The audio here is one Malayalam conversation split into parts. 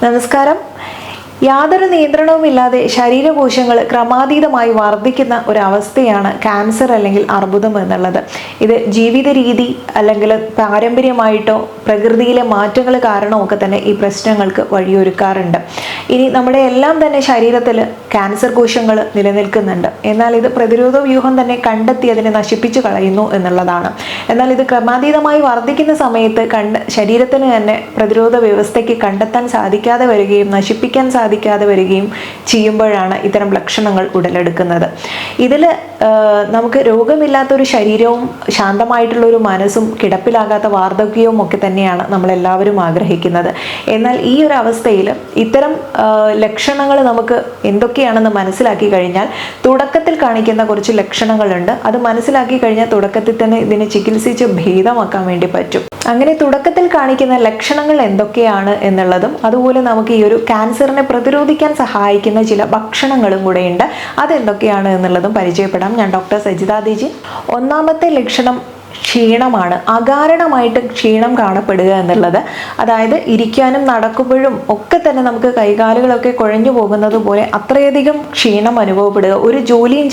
നമസ്കാരം. യാതൊരു നിയന്ത്രണവുമില്ലാതെ ശരീരകോശങ്ങൾ ക്രമാതീതമായി വർദ്ധിക്കുന്ന ഒരവസ്ഥയാണ് ക്യാൻസർ അല്ലെങ്കിൽ അർബുദം എന്നുള്ളത്. ഇത് ജീവിത രീതി അല്ലെങ്കിൽ പാരമ്പര്യമായിട്ടോ പ്രകൃതിയിലെ മാറ്റങ്ങൾ കാരണമൊക്കെ തന്നെ ഈ പ്രശ്നങ്ങൾക്ക് വഴിയൊരുക്കാറുണ്ട്. ഇനി നമ്മുടെ എല്ലാം തന്നെ ശരീരത്തിൽ ക്യാൻസർ കോശങ്ങൾ നിലനിൽക്കുന്നുണ്ട്. എന്നാൽ ഇത് പ്രതിരോധ വ്യൂഹം തന്നെ കണ്ടെത്തി അതിനെ നശിപ്പിച്ചു കളയുന്നു എന്നുള്ളതാണ്. എന്നാൽ ഇത് ക്രമാതീതമായി വർദ്ധിക്കുന്ന സമയത്ത് ശരീരത്തിന് തന്നെ പ്രതിരോധ വ്യവസ്ഥയ്ക്ക് കണ്ടെത്താൻ സാധിക്കാതെ വരികയും നശിപ്പിക്കാൻ സാധിക്കാതെ വരികയും ചെയ്യുമ്പോഴാണ് ഇത്തരം ലക്ഷണങ്ങൾ ഉടലെടുക്കുന്നത്. ഇതിൽ നമുക്ക് രോഗമില്ലാത്തൊരു ശരീരവും ശാന്തമായിട്ടുള്ള ഒരു മനസ്സും കിടപ്പിലാകാത്ത വാർദ്ധക്യവും ഒക്കെ തന്നെയാണ് നമ്മളെല്ലാവരും ആഗ്രഹിക്കുന്നത്. എന്നാൽ ഈ ഒരു അവസ്ഥയിൽ ഇത്തരം ലക്ഷണങ്ങൾ നമുക്ക് എന്തൊക്കെയാണെന്ന് മനസ്സിലാക്കി കഴിഞ്ഞാൽ തുടക്കത്തിൽ കാണിക്കുന്ന കുറച്ച് ലക്ഷണങ്ങളുണ്ട്. അത് മനസ്സിലാക്കി കഴിഞ്ഞാൽ തുടക്കത്തിൽ തന്നെ ഇതിനെ ചികിത്സിച്ച് ഭേദമാക്കാൻ വേണ്ടി പറ്റും. അങ്ങനെ തുടക്കത്തിൽ കാണിക്കുന്ന ലക്ഷണങ്ങൾ എന്തൊക്കെയാണ് എന്നുള്ളതും അതുപോലെ നമുക്ക് ഈ ഒരു ക്യാൻസറിനെ പ്രതിരോധിക്കാൻ സഹായിക്കുന്ന ചില ഭക്ഷണങ്ങളും കൂടെയുണ്ട്. അതെന്തൊക്കെയാണ് എന്നുള്ളതും പരിചയപ്പെടാം. ഞാൻ ഡോക്ടർ സജിത ദേജി. ഒന്നാമത്തെ ലക്ഷണം ക്ഷീണമാണ്. അകാരണമായിട്ട് ക്ഷീണം കാണപ്പെടുക എന്നുള്ളത്. അതായത് ഇരിക്കാനും നടക്കുമ്പോഴും ഒക്കെ തന്നെ നമുക്ക് കൈകാലുകളൊക്കെ കുഴഞ്ഞു പോകുന്നത് പോലെ അത്രയധികം ക്ഷീണം അനുഭവപ്പെടുക, ഒരു ജോലിയും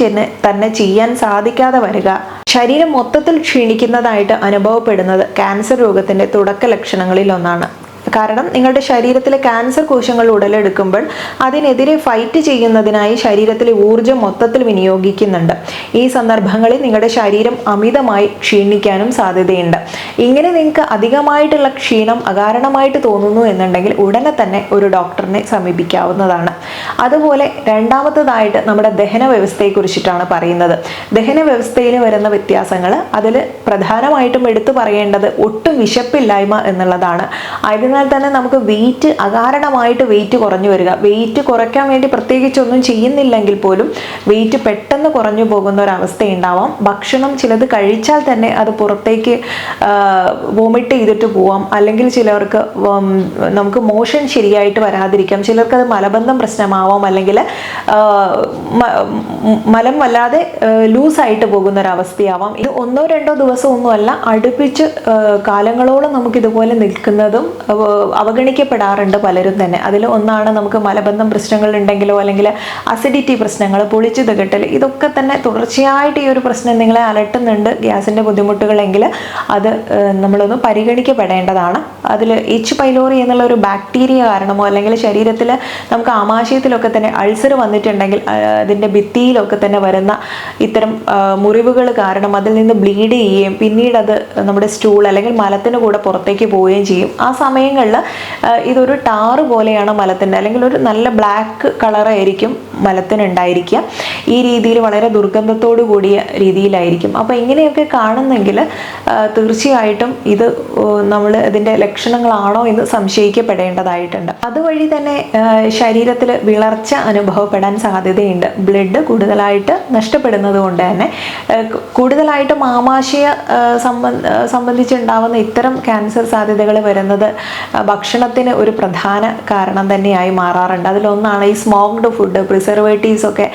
തന്നെ ചെയ്യാൻ സാധിക്കാതെ വരിക, ശരീരം മൊത്തത്തിൽ ക്ഷീണിക്കുന്നതായിട്ട് അനുഭവപ്പെടുന്നത് ക്യാൻസർ രോഗത്തിന്റെ തുടക്ക ലക്ഷണങ്ങളിൽ ഒന്നാണ്. കാരണം നിങ്ങളുടെ ശരീരത്തിലെ ക്യാൻസർ കോശങ്ങൾ ഉടലെടുക്കുമ്പോൾ അതിനെതിരെ ഫൈറ്റ് ചെയ്യുന്നതിനായി ശരീരത്തിലെ ഊർജ്ജം മൊത്തത്തിൽ വിനിയോഗിക്കുന്നുണ്ട്. ഈ സന്ദർഭങ്ങളിൽ നിങ്ങളുടെ ശരീരം അമിതമായി ക്ഷീണിക്കാനും സാധ്യതയുണ്ട്. ഇങ്ങനെ നിങ്ങൾക്ക് അധികമായിട്ടുള്ള ക്ഷീണം അകാരണമായിട്ട് തോന്നുന്നു എന്നുണ്ടെങ്കിൽ ഉടനെ തന്നെ ഒരു ഡോക്ടറിനെ സമീപിക്കാവുന്നതാണ്. അതുപോലെ രണ്ടാമത്തേതായിട്ട് നമ്മുടെ ദഹന വ്യവസ്ഥയെ കുറിച്ചിട്ടാണ് പറയുന്നത്. ദഹന വ്യവസ്ഥയിൽ വരുന്ന വ്യത്യാസങ്ങൾ, അതിൽ പ്രധാനമായിട്ടും എടുത്തു പറയേണ്ടത് ഒട്ടും വിശപ്പില്ലായ്മ എന്നുള്ളതാണ്. അതിനാൽ തന്നെ നമുക്ക് അകാരണമായിട്ട് വെയിറ്റ് കുറഞ്ഞു വരിക, വെയിറ്റ് കുറയ്ക്കാൻ വേണ്ടി പ്രത്യേകിച്ചൊന്നും ചെയ്യുന്നില്ലെങ്കിൽ പോലും വെയിറ്റ് പെട്ടെന്ന് കുറഞ്ഞു പോകുന്ന ഒരവസ്ഥ ഉണ്ടാവാം. ഭക്ഷണം ചിലത് കഴിച്ചാൽ തന്നെ അത് പുറത്തേക്ക് വോമിറ്റ് ചെയ്തിട്ട് പോവാം. അല്ലെങ്കിൽ ചിലർക്ക് നമുക്ക് മോഷൻ ശരിയായിട്ട് വരാതിരിക്കാം. ചിലർക്ക് അത് മലബന്ധം പ്രശ്നമാവാം. അല്ലെങ്കിൽ മലം വല്ലാതെ ലൂസായിട്ട് പോകുന്ന ഒരവസ്ഥയാവാം. ഇത് 1-2 ദിവസമൊന്നുമല്ല, അടുപ്പിച്ച് കാലങ്ങളോളം നമുക്കിതുപോലെ നിൽക്കുന്നതും അവഗണിക്കപ്പെടാറുണ്ട് പലരും തന്നെ. അതിൽ ഒന്നാണ് നമുക്ക് മലബന്ധം പ്രശ്നങ്ങൾ ഉണ്ടെങ്കിലോ അല്ലെങ്കിൽ അസിഡിറ്റി പ്രശ്നങ്ങൾ, പൊളിച്ചു തികട്ടൽ, ഇതൊക്കെ തന്നെ തുടർച്ചയായിട്ട് ഈ ഒരു പ്രശ്നം നിങ്ങളെ അലട്ടുന്നുണ്ട്, ഗ്യാസിൻ്റെ ബുദ്ധിമുട്ടുകളെങ്കിൽ അത് നമ്മളൊന്ന് പരിഗണിക്കപ്പെടേണ്ടതാണ്. അതിൽ എച്ച് പൈലോറി എന്നുള്ള ഒരു ബാക്ടീരിയ കാരണമോ അല്ലെങ്കിൽ ശരീരത്തിൽ നമുക്ക് ആമാശയത്തിലൊക്കെ തന്നെ അൾസർ വന്നിട്ടുണ്ടെങ്കിൽ അതിൻ്റെ ഭിത്തിയിലൊക്കെ തന്നെ വരുന്ന ഇത്തരം മുറിവുകൾ കാരണം അതിൽ നിന്ന് ബ്ലീഡ് ചെയ്യുകയും പിന്നീട് അത് നമ്മുടെ സ്റ്റൂൾ അല്ലെങ്കിൽ മലത്തിന് കൂടെ പുറത്തേക്ക് പോവുകയും ചെയ്യും. ആ സമയങ്ങളിൽ ഇതൊരു ടാറ് പോലെയാണ് മലത്തിൻ്റെ, അല്ലെങ്കിൽ ഒരു നല്ല ബ്ലാക്ക് കളറായിരിക്കും മലത്തിനുണ്ടായിരിക്കുക. ഈ രീതിയിൽ വളരെ ദുർഗന്ധത്തോടു കൂടിയ രീതിയിലായിരിക്കും. അപ്പോൾ ഇങ്ങനെയൊക്കെ കാണുന്നെങ്കിൽ തീർച്ചയായിട്ടും ഇത് നമ്മൾ ഇതിൻ്റെ ലക്ഷണങ്ങളാണോ എന്ന് സംശയിക്കപ്പെടേണ്ടതായിട്ടുണ്ട്. അതുവഴി തന്നെ ശരീരത്തിൽ വിളർച്ച അനുഭവപ്പെടാൻ സാധ്യതയുണ്ട്. ബ്ലഡ് കൂടുതലായിട്ട് നഷ്ടപ്പെടുന്നത് കൊണ്ട് തന്നെ കൂടുതലായിട്ടും ആമാശയ സംബന്ധിച്ചുണ്ടാവുന്ന ഇത്തരം ക്യാൻസർ സാധ്യതകൾ വരുന്നത് ഭക്ഷണത്തിന് ഒരു പ്രധാന കാരണം തന്നെയായി മാറാറുണ്ട്. അതിലൊന്നാണ് ഈ സ്മോക്ഡ് ഫുഡ്, പ്രിസർവേറ്റീവ്സ് ഒക്കെ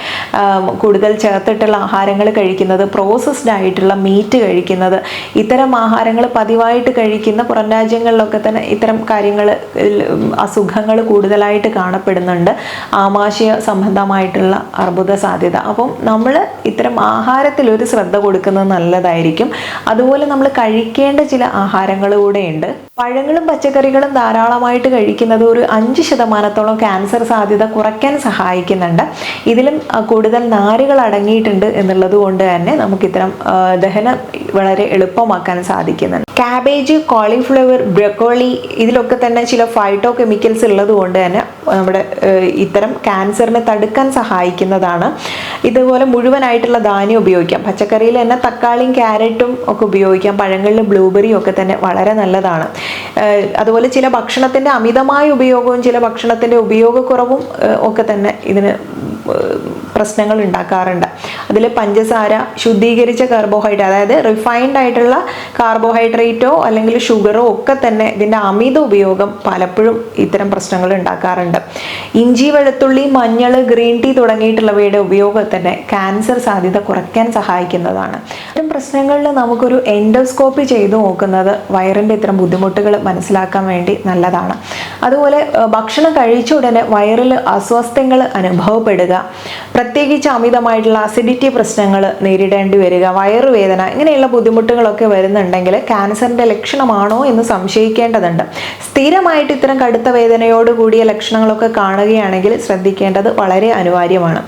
കൂടുതൽ ചേർത്തിട്ടുള്ള ആഹാരങ്ങൾ കഴിക്കുന്നത്, പ്രോസസ്ഡ് ആയിട്ടുള്ള മീറ്റ് കഴിക്കുന്നത്, ഇത്തരം ആഹാരങ്ങൾ പതിവായിട്ട് കഴിക്കുന്ന പുറം രാജ്യങ്ങളിലൊക്കെ തന്നെ ഇത്തരം കാര്യങ്ങൾ, അസുഖങ്ങൾ കൂടുതലായിട്ട് കാണപ്പെടുന്നുണ്ട്. ആമാശയ സംബന്ധമായിട്ടുള്ള അർബുദ സാധ്യത. അപ്പം നമ്മൾ ഇത്തരം ആഹാരത്തിൽ ഒരു ശ്രദ്ധ കൊടുക്കുന്നത് നല്ലതായിരിക്കും. അതുപോലെ നമ്മൾ കഴിക്കേണ്ട ചില ആഹാരങ്ങൾ കൂടെയുണ്ട്. പഴങ്ങളും പച്ചക്കറികളും ധാരാളമായിട്ട് കഴിക്കുന്നത് ഒരു 5% ക്യാൻസർ സാധ്യത കുറയ്ക്കാൻ സഹായിക്കുന്നുണ്ട്. ഇതിലും കൂടുതൽ നാരുകൾ അടങ്ങിയിട്ടുണ്ട് എന്നുള്ളത് കൊണ്ട് തന്നെ നമുക്കിത്തരം ദഹനം വളരെ എളുപ്പമാക്കാൻ സാധിക്കുന്നുണ്ട്. കാബേജ്, കോളിഫ്ലവർ, ബ്രൊക്കോളി, ഇതിലൊക്കെ തന്നെ ചില ഫൈറ്റോ കെമിക്കൽസ് ഉള്ളത് കൊണ്ട് തന്നെ നമ്മുടെ ഇത്തരം ക്യാൻസറിനെ തടുക്കാൻ സഹായിക്കുന്നതാണ്. ഇതുപോലെ മുഴുവനായിട്ടുള്ള ധാന്യം ഉപയോഗിക്കാം. പച്ചക്കറിയിൽ തന്നെ തക്കാളിയും ക്യാരറ്റും ഒക്കെ ഉപയോഗിക്കാം. പഴങ്ങളിൽ ബ്ലൂബെറിയും ഒക്കെ തന്നെ വളരെ നല്ലതാണ്. അതുപോലെ ചില ഭക്ഷണത്തിൻ്റെ അമിതമായ ഉപയോഗവും ചില ഭക്ഷണത്തിൻ്റെ ഉപയോഗക്കുറവും ഒക്കെ തന്നെ ഇതിന് പ്രശ്നങ്ങൾ ഉണ്ടാക്കാറുണ്ട്. അതിൽ പഞ്ചസാര, ശുദ്ധീകരിച്ച കാർബോഹൈഡ്രേറ്റ്, അതായത് റിഫൈൻഡ് ആയിട്ടുള്ള കാർബോഹൈഡ്രേറ്റോ അല്ലെങ്കിൽ ഷുഗറോ ഒക്കെ തന്നെ ഇതിൻ്റെ അമിത ഉപയോഗം പലപ്പോഴും ഇത്തരം പ്രശ്നങ്ങൾ ഉണ്ടാക്കാറുണ്ട്. ഇഞ്ചി, വെളുത്തുള്ളി, മഞ്ഞൾ, ഗ്രീൻ ടീ തുടങ്ങിയിട്ടുള്ളവയുടെ ഉപയോഗം തന്നെ ക്യാൻസർ സാധ്യത കുറയ്ക്കാൻ സഹായിക്കുന്നതാണ്. ഇത്തരം പ്രശ്നങ്ങളിൽ നമുക്കൊരു എൻഡോസ്കോപ്പി ചെയ്തു നോക്കുന്നത് വയറിൻ്റെ ഇത്തരം ബുദ്ധിമുട്ടുകൾ മനസ്സിലാക്കാൻ വേണ്ടി നല്ലതാണ്. അതുപോലെ ഭക്ഷണം കഴിച്ച ഉടനെ വയറിൽ അസ്വസ്ഥങ്ങൾ അനുഭവപ്പെടുക, പ്രത്യേകിച്ച് അമിതമായിട്ടുള്ള അസിഡിറ്റി പ്രശ്നങ്ങൾ നേരിടേണ്ടി വരിക, വയറുവേദന, ഇങ്ങനെയുള്ള ബുദ്ധിമുട്ടുകളൊക്കെ വരുന്നുണ്ടെങ്കിൽ ക്യാൻസറിൻ്റെ ലക്ഷണമാണോ എന്ന് സംശയിക്കേണ്ടതുണ്ട്. സ്ഥിരമായിട്ട് ഇത്തരം കടുത്ത വേദനയോട് കൂടിയ ലക്ഷണങ്ങളൊക്കെ കാണുകയാണെങ്കിൽ ശ്രദ്ധിക്കേണ്ടത് വളരെ അനിവാര്യമാണ്.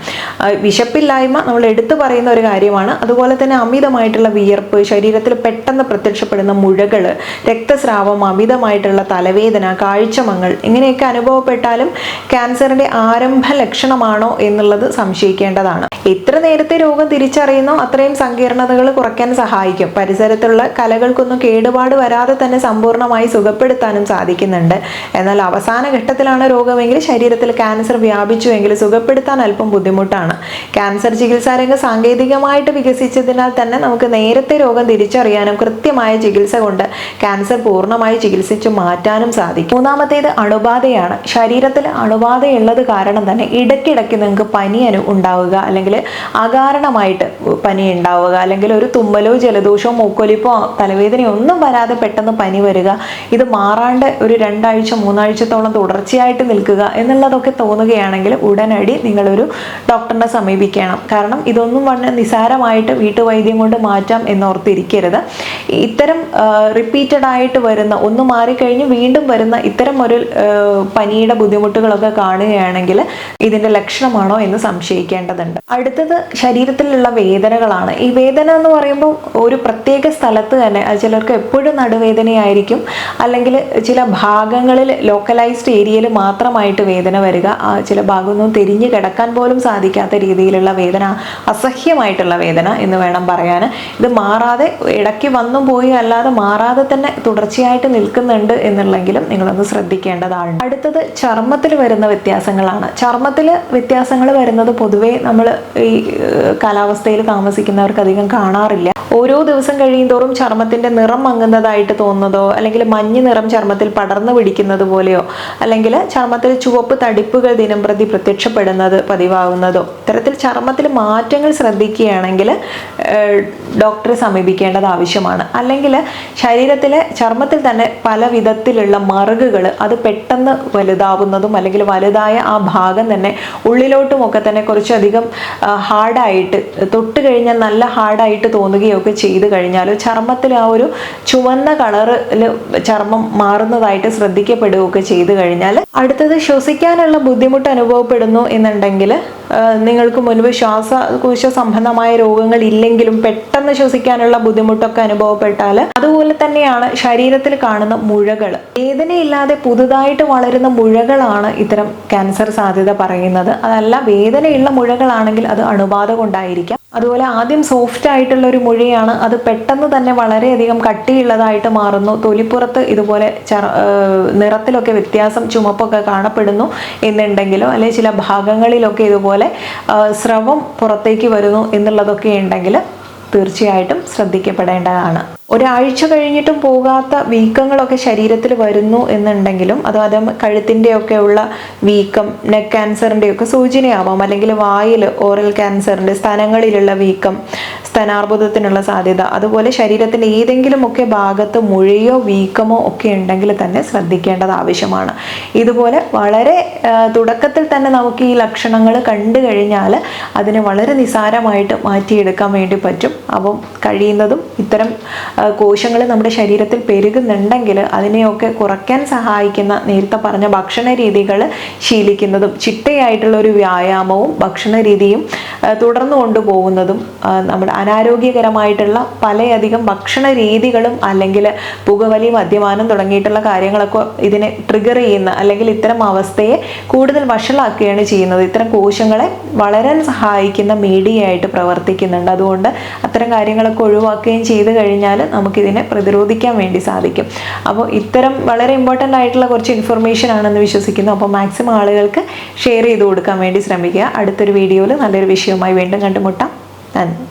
വിശപ്പില്ലായ്മ നമ്മൾ എടുത്തു പറയുന്ന ഒരു കാര്യമാണ്. അതുപോലെ തന്നെ അമിതമായിട്ടുള്ള വിയർപ്പ്, ശരീരത്തിൽ പെട്ടെന്ന് പ്രത്യക്ഷപ്പെടുന്ന മുഴകൾ, രക്തസ്രാവം, അമിതമായിട്ടുള്ള തലവേദന, കാഴ്ചമങ്ങൽ, ഇങ്ങനെയൊക്കെ അനുഭവപ്പെട്ടാലും ക്യാൻസറിന്റെ ആരംഭ ലക്ഷണമാണോ എന്നുള്ളത് സംശയിക്കേണ്ടതാണ്. എത്ര നേരത്തെ രോഗം തിരിച്ചറിയുന്നോ അത്രയും സങ്കീർണതകൾ കുറയ്ക്കാൻ സഹായിക്കും. പരിസരത്തുള്ള കലകൾക്കൊന്നും കേടുപാട് വരാതെ തന്നെ സമ്പൂർണ്ണമായി സുഖപ്പെടുത്താനും സാധിക്കുന്നുണ്ട്. എന്നാൽ അവസാന ഘട്ടത്തിലാണ് രോഗമെങ്കിൽ, ശരീരത്തിൽ ക്യാൻസർ വ്യാപിച്ചുവെങ്കിൽ സുഖപ്പെടുത്താൻ അല്പം ബുദ്ധിമുട്ടാണ്. ക്യാൻസർ ചികിത്സാരംഗം സാങ്കേതികമായിട്ട് വികസിച്ചതിനാൽ തന്നെ നമുക്ക് നേരത്തെ രോഗം തിരിച്ചറിയാനും കൃത്യമായ ചികിത്സ കൊണ്ട് ക്യാൻസർ പൂർണ്ണമായി ചികിത്സിച്ചു മാറ്റാനും സാധിക്കും. മൂന്നാമത്തേത് അണുബാധയാണ്. ശരീരത്തിൽ അണുബാധയുള്ളത് കാരണം തന്നെ ഇടയ്ക്കിടയ്ക്ക് നിങ്ങൾക്ക് പനി ഉണ്ടാവുക, അല്ലെങ്കിൽ അകാരണമായിട്ട് പനി ഉണ്ടാവുക, അല്ലെങ്കിൽ ഒരു തുമ്മലോ ജലദോഷമോ മൂക്കൊലിപ്പോ തലവേദനയോ ഒന്നും വരാതെ പെട്ടെന്ന് പനി വരിക, ഇത് മാറാണ്ട് ഒരു 2 ആഴ്ച 3 ആഴ്ചത്തോളം തുടർച്ചയായിട്ട് നിൽക്കുക എന്നുള്ളതൊക്കെ തോന്നുകയാണെങ്കിൽ ഉടനടി നിങ്ങളൊരു ഡോക്ടറിനെ സമീപിക്കണം. കാരണം ഇതൊന്നും വളരെ നിസാരമായിട്ട് വീട്ടുവൈദ്യം കൊണ്ട് മാറ്റാം എന്നോർത്തിരിക്കരുത്. ഇത്തരം റിപ്പീറ്റഡ് ആയിട്ട് വരുന്ന, ഒന്ന് മാറിക്കഴിഞ്ഞ് വീണ്ടും വരുന്ന ഇത്തരം ഒരു പനിയുടെ ബുദ്ധിമുട്ടുകളൊക്കെ കാണുകയാണെങ്കിൽ ഇതിൻ്റെ ലക്ഷണമാണോ എന്ന് സംശയിക്കേണ്ടതുണ്ട്. അടുത്തത് ശരീരത്തിലുള്ള വേദനകളാണ്. ഈ വേദന എന്ന് പറയുമ്പോൾ ഒരു പ്രത്യേക സ്ഥലത്ത് തന്നെ, അത് ചിലർക്ക് എപ്പോഴും നടുവേദനയായിരിക്കും, അല്ലെങ്കിൽ ചില ഭാഗങ്ങളിൽ ലോക്കലൈസ്ഡ് ഏരിയയിൽ മാത്രമായിട്ട് വേദന വരിക, ചില ഭാഗമൊന്നും തിരിഞ്ഞു കിടക്കാൻ പോലും സാധിക്കാത്ത രീതിയിലുള്ള വേദന, അസഹ്യമായിട്ടുള്ള വേദന എന്ന് വേണം പറയാൻ. ഇത് മാറാതെ ഇടയ്ക്ക് വന്നും പോയി അല്ലാതെ മാറാതെ തന്നെ തുടർച്ചയായിട്ട് നിൽക്കുന്നുണ്ട് എന്നുള്ളെങ്കിലും നിങ്ങളൊന്ന് ശ്രദ്ധിക്കേണ്ടതാണ്. അടുത്തത് ചർമ്മത്തിൽ വരുന്ന വ്യത്യാസങ്ങളാണ്. ചർമ്മത്തിൽ വ്യത്യാസങ്ങൾ വരുന്നത് പൊതുവേ നമ്മൾ ഈ കാലാവസ്ഥയിൽ താമസിക്കുന്നവർക്ക് അധികം കാണാറില്ല. ഓരോ ദിവസം കഴിയുന്തോറും ചർമ്മത്തിന്റെ നിറം മങ്ങുന്നതായിട്ട് തോന്നുന്നതോ, അല്ലെങ്കിൽ മഞ്ഞ നിറം ചർമ്മത്തിൽ പടർന്നു പിടിക്കുന്നത് പോലെയോ, അല്ലെങ്കിൽ ചർമ്മത്തിൽ ചുവപ്പ് തടിപ്പുകൾ ദിനം പ്രതി പ്രത്യക്ഷപ്പെടുന്നത് പതിവാകുന്നതോ, ഇത്തരത്തിൽ ചർമ്മത്തിൽ മാറ്റങ്ങൾ ശ്രദ്ധിക്കുകയാണെങ്കിൽ ഡോക്ടറെ സമീപിക്കേണ്ടത് ആവശ്യമാണ്. അല്ലെങ്കിൽ ശരീരത്തിലെ ചർമ്മത്തിൽ തന്നെ പല വിധത്തിലുള്ള മറുകുകൾ അത് പെട്ടെന്ന് വലുതാവുന്നതും, അല്ലെങ്കിൽ വലുതായ ആ ഭാഗം തന്നെ ഉള്ളിലോട്ടുമൊക്കെ തന്നെ കുറച്ചധികം ഹാർഡായിട്ട്, തൊട്ട് കഴിഞ്ഞാൽ നല്ല ഹാർഡായിട്ട് തോന്നുകയൊക്കെ ചെയ്തു കഴിഞ്ഞാൽ ചർമ്മത്തിൽ ആ ഒരു ചുവന്ന കളറിൽ ചർമ്മം മാറുന്നതായിട്ട് ശ്രദ്ധിക്കപ്പെടുകയൊക്കെ ചെയ്തു കഴിഞ്ഞാൽ, അടുത്തത് ശ്വസിക്കാനുള്ള ബുദ്ധിമുട്ട് അനുഭവപ്പെടുന്നു എന്നുണ്ടെങ്കിൽ, നിങ്ങൾക്ക് മുൻപ് ശ്വാസകോശ സംബന്ധമായ രോഗങ്ങൾ ഇല്ലെങ്കിലും പെട്ടെന്ന് ശ്വസിക്കാനുള്ള ബുദ്ധിമുട്ടൊക്കെ അനുഭവപ്പെട്ടാൽ, അതുപോലെ തന്നെയാണ് ശരീരത്തിൽ കാണുന്ന മുഴകൾ. വേദനയില്ലാതെ പുതുതായിട്ട് വളരുന്ന മുഴകളാണ് ഇത്തരം ക്യാൻസർ സാധ്യത പറയുന്നത്. അതല്ല വേദനയുള്ള മുഴകളാണെങ്കിൽ അത് അണുബാധ കൊണ്ടായിരിക്കാം. അതുപോലെ ആദ്യം സോഫ്റ്റ് ആയിട്ടുള്ള ഒരു മുഴയാണ്, അത് പെട്ടെന്ന് തന്നെ വളരെയധികം കട്ടിയുള്ളതായിട്ട് മാറുന്നു. തൊലിപ്പുറത്ത് ഇതുപോലെ നിറത്തിലൊക്കെ വ്യത്യാസം, ചുമപ്പൊക്കെ കാണപ്പെടുന്നു എന്നുണ്ടെങ്കിലോ, അല്ലെങ്കിൽ ചില ഭാഗങ്ങളിലൊക്കെ ഇതുപോലെ സ്രവം പുറത്തേക്ക് വരുന്നു എന്നുള്ളതൊക്കെ ഉണ്ടെങ്കിൽ തീർച്ചയായിട്ടും ശ്രദ്ധിക്കപ്പെടേണ്ടതാണ്. ഒരാഴ്ച കഴിഞ്ഞിട്ടും പോകാത്ത വീക്കങ്ങളൊക്കെ ശരീരത്തിൽ വരുന്നു എന്നുണ്ടെങ്കിലും, അത് കഴുത്തിൻ്റെ ഒക്കെ ഉള്ള വീക്കം, നെക്ക് ക്യാൻസറിൻ്റെ ഒക്കെ സൂചനയാവാം. അല്ലെങ്കിൽ വായിൽ ഓറൽ ക്യാൻസറിൻ്റെ സ്ഥലങ്ങളിലുള്ള വീക്കം, സ്തനാർബുദത്തിനുള്ള സാധ്യത, അതുപോലെ ശരീരത്തിൻ്റെ ഏതെങ്കിലുമൊക്കെ ഭാഗത്ത് മുഴയോ വീക്കമോ ഒക്കെ ഉണ്ടെങ്കിൽ തന്നെ ശ്രദ്ധിക്കേണ്ടത് ആവശ്യമാണ്. ഇതുപോലെ വളരെ തുടക്കത്തിൽ തന്നെ നമുക്ക് ഈ ലക്ഷണങ്ങൾ കണ്ടു കഴിഞ്ഞാൽ അതിനെ വളരെ നിസാരമായിട്ട് മാറ്റിയെടുക്കാൻ വേണ്ടി പറ്റും. അപ്പം കഴിയുന്നതും ഇത്തരം കോശങ്ങൾ നമ്മുടെ ശരീരത്തിൽ പെരുകുന്നുണ്ടെങ്കിൽ അതിനെയൊക്കെ കുറയ്ക്കാൻ സഹായിക്കുന്ന നേരത്തെ പറഞ്ഞ ഭക്ഷണ രീതികൾ ശീലിക്കുന്നതും, ചിട്ടയായിട്ടുള്ള ഒരു വ്യായാമവും ഭക്ഷണ രീതിയും തുടർന്നു കൊണ്ടുപോകുന്നതും, നമ്മുടെ അനാരോഗ്യകരമായിട്ടുള്ള പലയധികം ഭക്ഷണ രീതികളും അല്ലെങ്കിൽ പുകവലി, മദ്യപാനം തുടങ്ങിയിട്ടുള്ള കാര്യങ്ങളൊക്കെ ഇതിനെ ട്രിഗർ ചെയ്യുന്ന, അല്ലെങ്കിൽ ഇത്തരം അവസ്ഥയെ കൂടുതൽ വഷളാക്കുകയാണ് ചെയ്യുന്നത്. ഇത്തരം കോശങ്ങളെ വളരാൻ സഹായിക്കുന്ന മീഡിയയായിട്ട് പ്രവർത്തിക്കുന്നുണ്ട്. അതുകൊണ്ട് അത്തരം കാര്യങ്ങളൊക്കെ ഒഴിവാക്കുകയും ചെയ്തു കഴിഞ്ഞാൽ നമുക്കിതിനെ പ്രതിരോധിക്കാൻ വേണ്ടി സാധിക്കും. അപ്പോൾ ഇത്തരം വളരെ ഇമ്പോർട്ടൻ്റ് ആയിട്ടുള്ള കുറച്ച് ഇൻഫർമേഷൻ ആണെന്ന് വിശ്വസിക്കുന്നു. അപ്പോൾ മാക്സിമം ആളുകൾക്ക് ഷെയർ ചെയ്ത് കൊടുക്കാൻ വേണ്ടി ശ്രമിക്കുക. അടുത്തൊരു വീഡിയോയിൽ നല്ലൊരു വിഷയവുമായി വീണ്ടും കണ്ടുമുട്ടാം. നന്ദി.